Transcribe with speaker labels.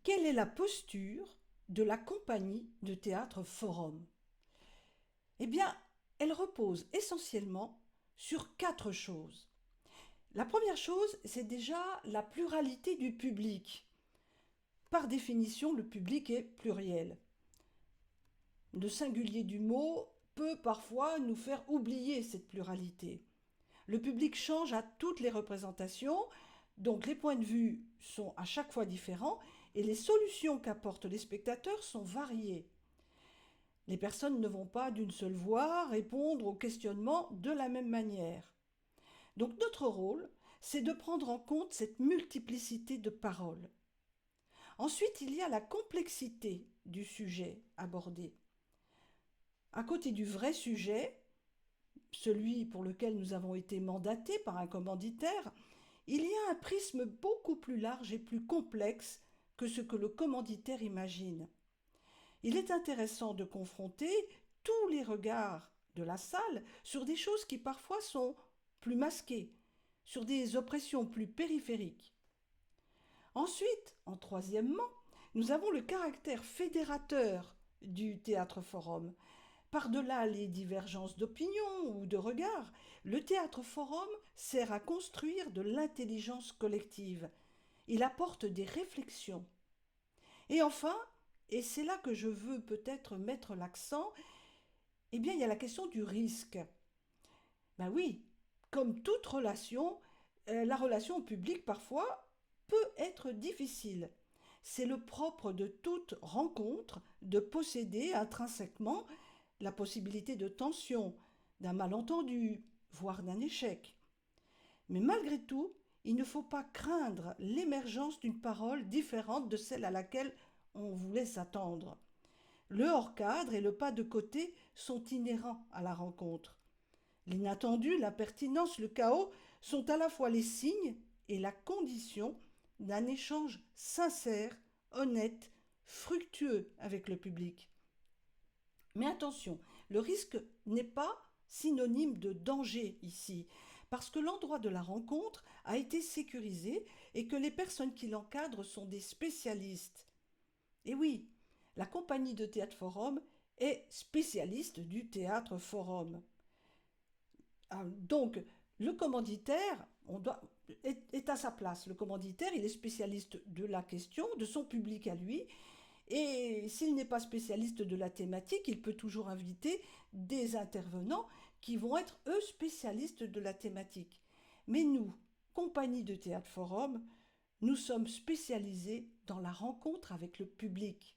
Speaker 1: Quelle est la posture de la compagnie de théâtre Forum? Eh bien, elle repose essentiellement sur quatre choses. La première chose, c'est déjà la pluralité du public. Par définition, le public est pluriel. Le singulier du mot peut parfois nous faire oublier cette pluralité. Le public change à toutes les représentations, donc les points de vue sont à chaque fois différents et les solutions qu'apportent les spectateurs sont variées. Les personnes ne vont pas d'une seule voix répondre aux questionnements de la même manière. Donc notre rôle, c'est de prendre en compte cette multiplicité de paroles. Ensuite, il y a la complexité du sujet abordé. À côté du vrai sujet, celui pour lequel nous avons été mandatés par un commanditaire, il y a un prisme beaucoup plus large et plus complexe que ce que le commanditaire imagine. Il est intéressant de confronter tous les regards de la salle sur des choses qui parfois sont plus masquées, sur des oppressions plus périphériques. Ensuite, en troisièmement, nous avons le caractère fédérateur du théâtre forum. Par-delà les divergences d'opinion ou de regard, le théâtre forum sert à construire de l'intelligence collective. Il apporte des réflexions. Et enfin, et c'est là que je veux peut-être mettre l'accent, eh bien, il y a la question du risque. Ben oui, comme toute relation, la relation au public parfois peut être difficile. C'est le propre de toute rencontre de posséder intrinsèquement la possibilité de tension, d'un malentendu, voire d'un échec. Mais malgré tout, il ne faut pas craindre l'émergence d'une parole différente de celle à laquelle on voulait s'attendre. Le hors-cadre et le pas de côté sont inhérents à la rencontre. L'inattendu, l'impertinence, le chaos sont à la fois les signes et la condition d'un échange sincère, honnête, fructueux avec le public. Mais attention, le risque n'est pas synonyme de danger ici, parce que l'endroit de la rencontre a été sécurisé et que les personnes qui l'encadrent sont des spécialistes. Et oui, la compagnie de théâtre Forum est spécialiste du théâtre Forum. Donc, le commanditaire est à sa place. Le commanditaire, il est spécialiste de la question, de son public à lui. Et s'il n'est pas spécialiste de la thématique, il peut toujours inviter des intervenants qui vont être, eux, spécialistes de la thématique. Mais nous, compagnie de théâtre Forum, nous sommes spécialisés dans la rencontre avec le public.